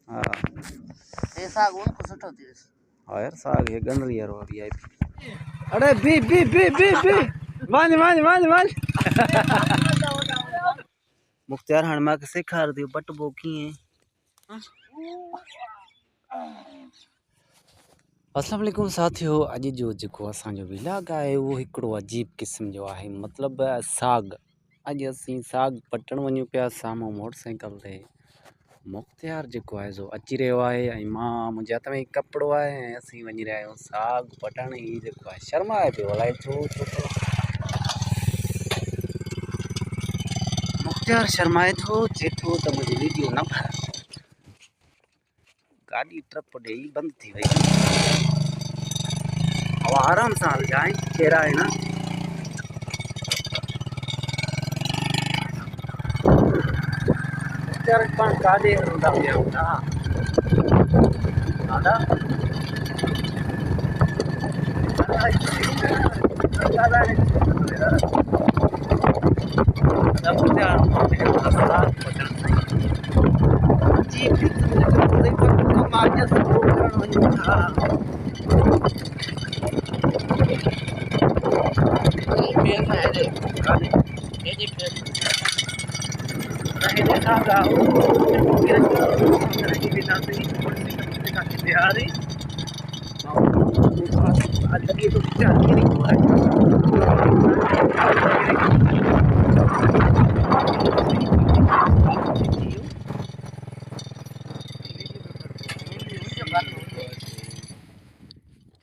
हां ये साग उन को सुठो थी। हां यार साग है गन रही यार वीआईपी। अरे बी बी बी बी बी मान मान मान मान मुख्तार हण मां के सिखार दियो बटबो कीअं। अस्सलाम वालेकुम साथियों, अॼु जो जेको असांजो व्लॉग आहे उहो हिकिड़ो अजीब क़िस्म जो आहे। मतिलबु साग अॼु असीं साग पटण वञूं पिया। साम्हूं मोटरसाइकिल ते मुख्तियार जेको आहे सो अची रहियो आहे ऐं मां मुंहिंजे हथ में कपिड़ो आहे ऐं असीं वञी रहिया आहियूं साग पटण। ही जेको आहे शर्माए पियो, अलाए छो छो मुख्तियार शर्माए थो, चए थो त मुंहिंजी वीडियो न ठाहे। गाड़ी ट्रप ॾेई बंदि थी वई। अब आराम सां हलिजांइ, कहिड़ा आहे न मुख्तियार पाण काॾे हलंदा पिया हूंदा दादा।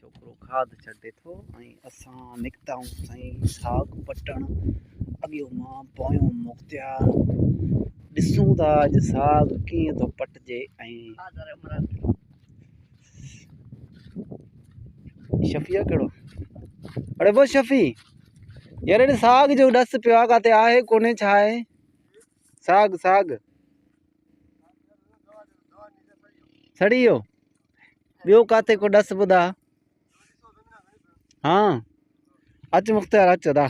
छोकरो खाद छॾे थो ऐं असां निकिता आहियूं साईं साग पटण। अॻियो मां पोयों मुख्तियार, ॾिसूं था अॼु साग कीअं थो पटिजे। ऐं शफ़िया कहिड़ो अड़े वो शफ़ी यार हेॾे साग जो ॾस पियो आहे, किथे आहे कोन्हे छा आहे साग साग सड़ी वियो। ॿियो किथे को ॾस ॿुधा। हाँ अच मुख्तियार अच दा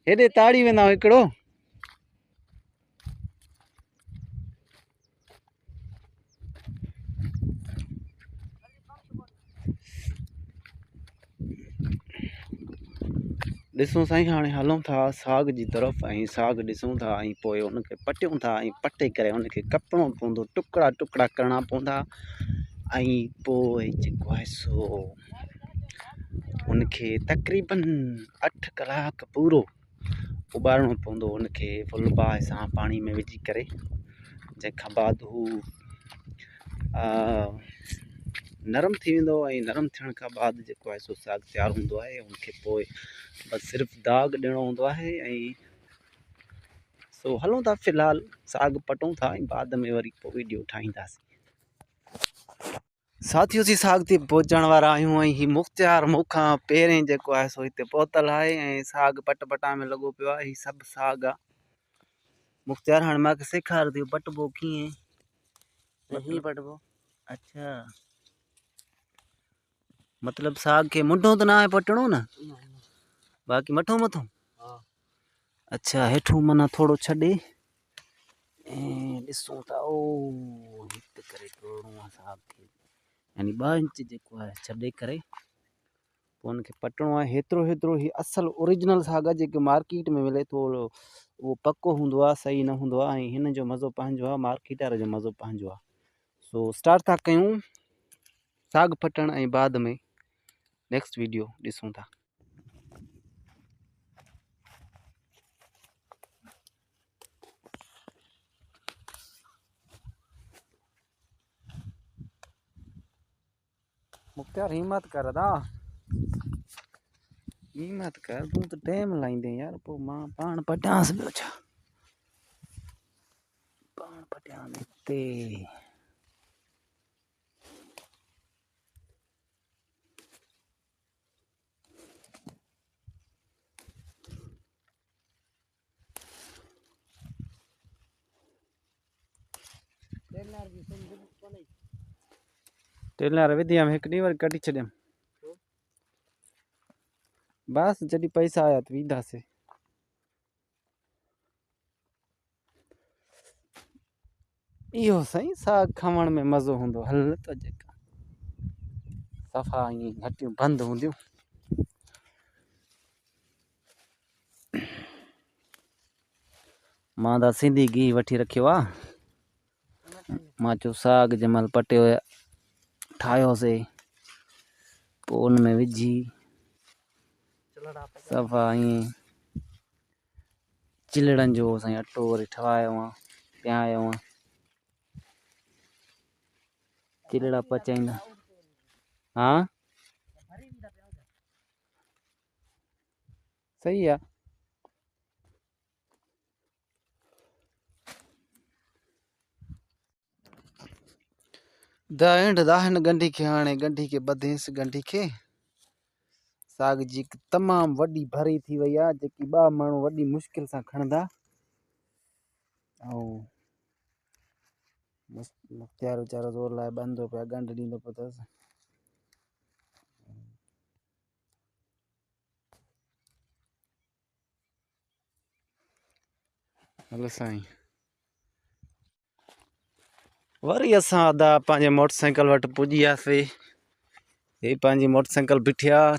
हेॾे ताड़ी वेंदा हिकिड़ो। ॾिसूं साईं हाणे हलूं था साग जी तरफ़ ऐं साग ॾिसूं था ऐं पोइ उनखे पटियूं था ऐं पटे करे उनखे कपणो पवंदो, टुकड़ा टुकड़ा करणा पवंदा ऐं पोइ जेको आहे सो उनखे तक़रीबन 8 कलाक पूरो उॿारणो पवंदो। उनखे फुल बाहि सां पाणी में विझी करे, जंहिंखां बाद हू नरम थी वेंदो ऐं नरम थियण खां बाद जेको आहे सो साग तयारु हूंदो आहे। उनखे पोइ बस सिर्फ़ु दाग ॾियणो हूंदो आहे। ऐं सो हलूं था फ़िलहाल साग पटूं था ऐं बाद में वरी पोइ वीडियो ठाहींदासीं। साथियों जी साग ते पहुचण वारा आहियूं ऐं ही मुख्तियार मूंखां पहिरें जेको आहे सो हिते पहुतल आहे ऐं साग पट पटा में लॻो पियो आहे। ही सभु साग आहे। मुख्तियार हाणे मूंखे सेखार दियो पटबो कीअं। ही पटबो अच्छा मतलब साग के मुंडो तो ना है पटणो न बाकी मठो मथो। अच्छा हेठू मना थोड़ो छॾे ऐं ॾिसूं था ओ हिट करे तोड़ो साग खे, यानी 2 इंच जेको आहे छॾे करे पोइ उनखे पटणो आहे। हेतिरो हेतिरो ही असल ओरिजिनल साग आहे जेके मार्केट में मिले थो उहो पको हूंदो आहे, सही न हूंदो आहे ऐं हिन जो मज़ो पंहिंजो आहे, मार्केट वारे जो मज़ो पंहिंजो आहे। सो स्टार्ट था कयूं साग पटण ऐं बाद में नेक्स्ट वीडियो ॾिसूं था। मुख्तियार हिम्मत कर दा, हिम्मत कर, तू तो टाइम लाइंदे यार पोइ मां पाण पटांसि ॿियो छा पाण पटियां हिते। टेलर विधियम हिकु ॾींहुं वरी कढी छॾियमि बस जॾहिं पैसा आया त विधासीं। इहो साईं साग खावण में मज़ो हूंदो हल त जेका सफ़ा ईअं घटियूं बंदि हूंदियूं। मां त सिंधी गिह वठी रखियो आहे। मां चयो साग जंहिं महिल पटियो ठाहियोसीं पोइ उन में विझी सफ़ा ईअं चिलड़नि जो साईं अटो वरी ठहायो आहे पिहायो आहे चिलड़ा पचाईंदा। हाँ सही आहे। दाहिन गंढी खे हाणे गंढी खे ॿधेसि गंढी खे साग जी तमामु वॾी भरी थी वई आहे जेकी 2 माण्हू वॾी मुश्किल सां खणंदा। ऐं मुख़्तियार वीचारो ज़ोर लाइ ॿंधो पिया गंढ ॾींदो पियो अथसि। हलो साईं वरी असां अदा पंहिंजे मोटरसाइकिल वटि पुॼी वियासीं। ही पंहिंजी मोटरसाइकिल बीठी आहे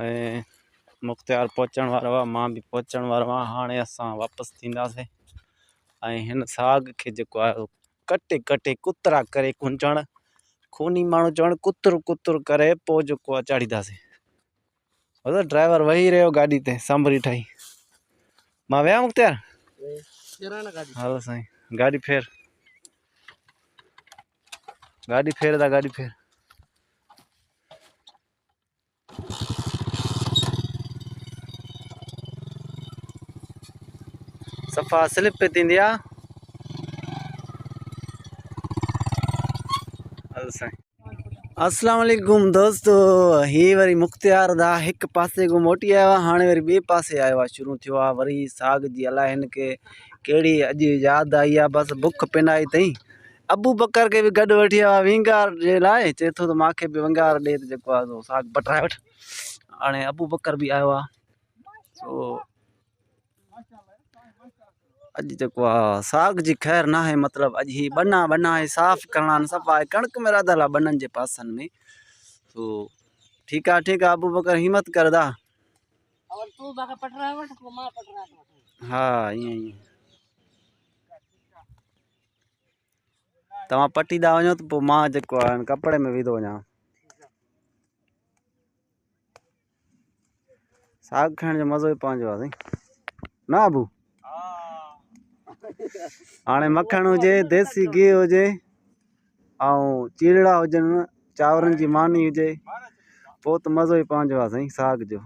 ऐं मुख़्तियार पहुचण वारो आहे मां बि पहुचण वारो आहियां। हाणे असां वापसि थींदासीं ऐं हिन साग खे जेको आहे कटे कटे कुतरा करे कुंचण खूनी माण्हू चवण कुतुर कुतुर करे पोइ जेको आहे चाढ़ींदासीं। ड्राइवर वेही रहियो गाॾी ते संभरी ठही। मां विया मुख़्तियार हलो साईं गाॾी फेर गाॾी फेरदा गाॾी फेर सफ़ा स्लिप पे थींदी आहे। हलो साईं अस्सलाम वालेकुम दोस्तों ही वरी मुख़्तियार दा हिकु पासे को मोटी आयो आहे हाणे वरी ॿिए पासे आयो आहे शुरू थियो आहे वरी साग जी अलाए हिन खे कहिड़ी अॼु यादि आई आहे बसि बुख पिनाई अथई। अबू बकर खे बि गॾु वठी आयो आहे विंगार जे लाइ चए थो त मूंखे बि विंगार ॾे त जेको आहे साग पटाए वठि। हाणे अबू बकर बि आयो आहे सो अॼु जेको आहे साग जी ख़ैर न आहे मतिलबु अॼु ही बना आहे साफ़ करणा आहिनि सफ़ा आहे कणिक में रधल आहे बननि जे पासनि में। तो ठीक है अबू बकर हिम्मत करदा। हाँ ईअं तव्हां पटीदा वञो त पोइ मां जेको आहे कपिड़े में विधो वञा। साग खाइण जो मज़ो ई पंहिंजो आहे साईं ना अबू। हाणे मखण हुजे देसी घी हुजे ऐं चीरड़ा हुजनि चांवरनि जी मानी हुजे पोइ त मज़ो ई पंहिंजो आहे साईं साग जो।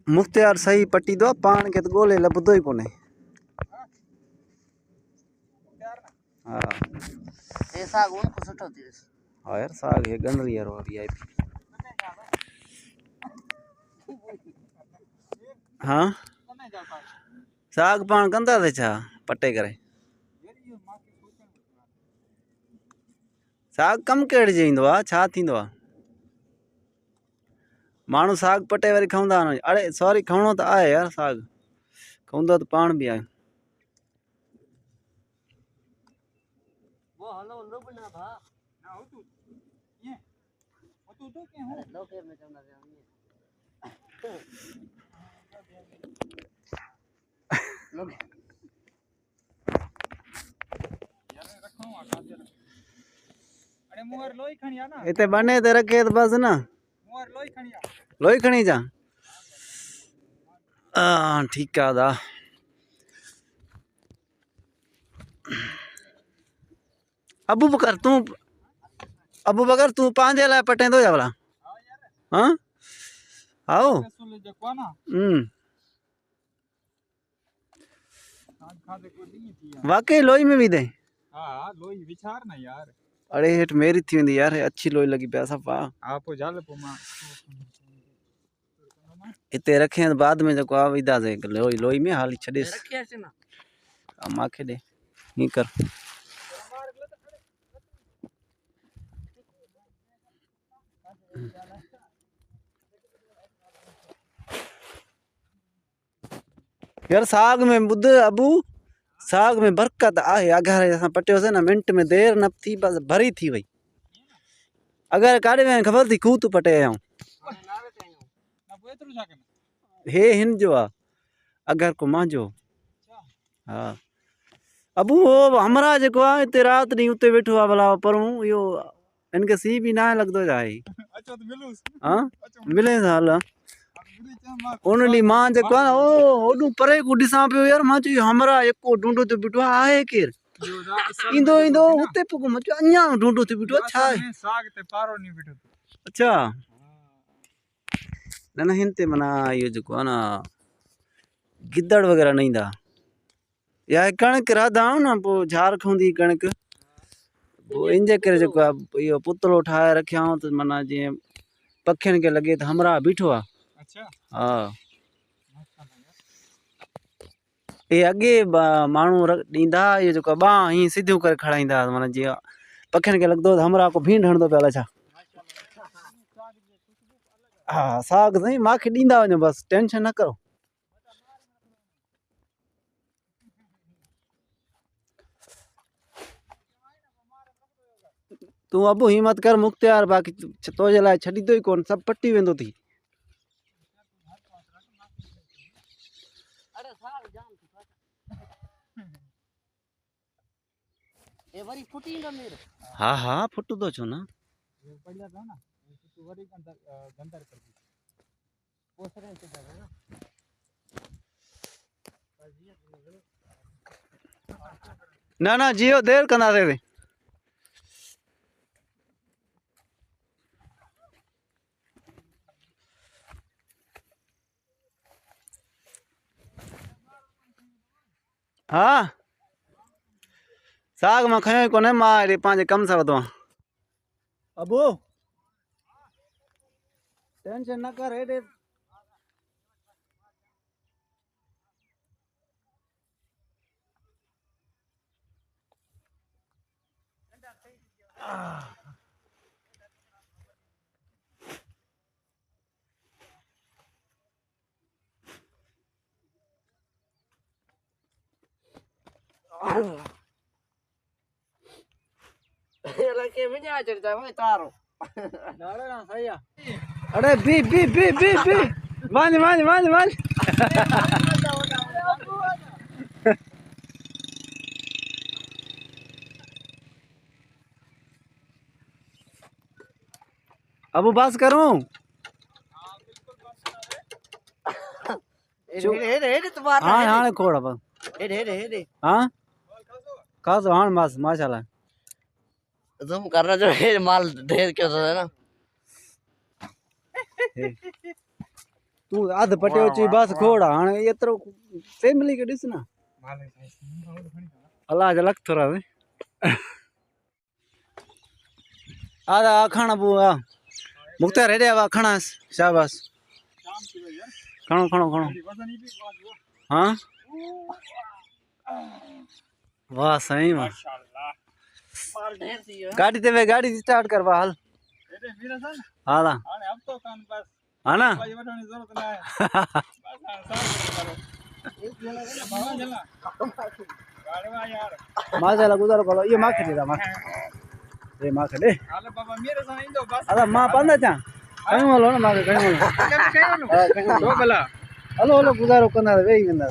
मुख़्तियार सही पटीदो पाण खे त ॻोल्हे लभंदो ई कोन्हे। हाँ ये साग उन को सुठो थी वस। हाँ यार साग ये गंदरी यार वीआईपी। हाँ साग पाण कंदा थे छा पटे करे साग कम कहिड़े जो ईंदो आहे छा थींदो आहे माण्हू साग पटे वरी खवंदा आहिनि। अड़े सॉरी खवणो त आहे यार साग खवंदो त पाण बि आहे। इतने बने ते रखे तो बस ना लोई खणी जा। ठीक है दा अबू बकर तू पांजे लाइ पटेंदो या भला। हाँ आओ वाकई लोई में भी दे। हाँ लोई विचार ना यार। अरे हेठ मेरी थी वेंदी यार अच्छी लोई लगी पिया सफ़ा। आप जाल पोमा इते रखे बाद में जेको आ विदासीं लोई में हाली छॾेसि रखिया से ना मांखे ॾे हीअं कर यार साग में ॿुध अबू साग में बरकत आहे अगरि असां पटियोसीं न मिंट में देरि न थी बसि भरी थी वई अगरि काॾे विया ख़बर थी खूह तूं पटे आया ना वो एतरो छा कना हे हिन जो आहे अगरि को मुंहिंजो हा अबू हो हमरा जेको आहे हिते राति ॾींहुं उते वेठो आहे भला परूं इहो हिनखे सी बि न आहे लॻंदो आहे अच्छा तो मिलूस हा अच्छा मिले था हल बुरी चा मां उन ॾींहुं मां जेको आहे न ओ होॾूं परे को ॾिसां पियो यार मां चयो हमरा एको ढूंढो थियो बीठो आहे केरु यो दा असल ईंदो ईंदो हुते पुग मां चयो अञा ढूंढो थियो बीठो आहे छा आहे में साग ते पारो नहीं बिठो अच्छा न न हिन ते माना इहो जेको आहे न गिदड़ वग़ैरह न ईंदा या कणिक रधंदा आहियूं न पोइ झार खवंदी कणिक पोइ इन जे करे जेको आहे इहो पुतलो ठाहे रखियाऊं त माना जीअं पखियुनि खे लॻे त हमरा बीठो आहे अच्छा हा माशाल्लाह हे अॻे माण्हू ॾींदा इहो जेको आहे ॿांह हीअं सिधियूं करे खणाईंदा हुआ माना जीअं पखियुनि खे लॻंदो त हमरा को भींड हणंदो पियो अलाए छा हा साग साईं मूंखे ॾींदा वञो बसि टेंशन न करो तूं अबू हिम्मत कर मुख़्तियार बाक़ी तुंहिंजे लाइ छॾींदो ई कोन सभु पटी वेंदो थी अरे साग जाम ए वरी फुटींदा मेरे हा हा फुटंदो छो न ये बढ़िया था ना तो वरी गंदर कर दी पोसरे से जागा ना न न जियो देरि कंदासीं हा साग मां खयो ई कोन्हे मां हेॾे पंहिंजे कम सां वधो आहियां अबू टेंशन न कर हेॾे लगे में जा चढ़ता है तारो नाले ना सही है अरे बी बी बी बी बी मान मान मान मान अबू बस करूं हेडे तुम्हारा हाँ हाँ खोड़ अब हेडे हाँ खास हाँ बस माशाल्लाह तुम करना जो है माल ढेर क्यों है ना तू अध पटियो ची बस खोड़ हाँ एतरो फैमिली के डिस ना माले भाई अल्लाह जलक थोड़ा वे आदा खाना बुआ मुख्तार रेडे आवा खाना शाबाश शाम की वजह खानो खानो खानो वजन ही भी बात हाँ वाह सही वाह माशाल्लाह माल ढेर थी है गाड़ी ते वे गाड़ी स्टार्ट करवा हाल एडे मेरा सन हाला आने अब तो कान बस हाँ ना भाई वठने जरूरत ना है बस साथ करो बाबा चला गाड़वा यार माशाल्लाह गुजारो करो ये मां खड़ी मां ये मां खड़े हाले बाबा मेरे सन इंदो बस अरे मां पंदा चा कहीं वालो ना मां कहीं वालो हां कहीं तो भला हलो हलो गुजारो कंदा वेही वेंदा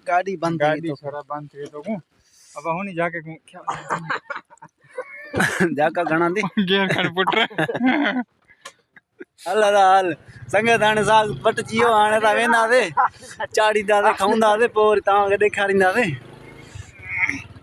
गाड़ी बंद थी गाड़ी सारा बंद थे तो हूं अब हुनी जाके जाका घणा दी गेर खड़ पुट हल हल संगे थाने साग पट जियो हाणे ता वेंदा से चाड़ींदा से खाऊंदा से पोइ वरी तव्हांखे ॾेखारींदासीं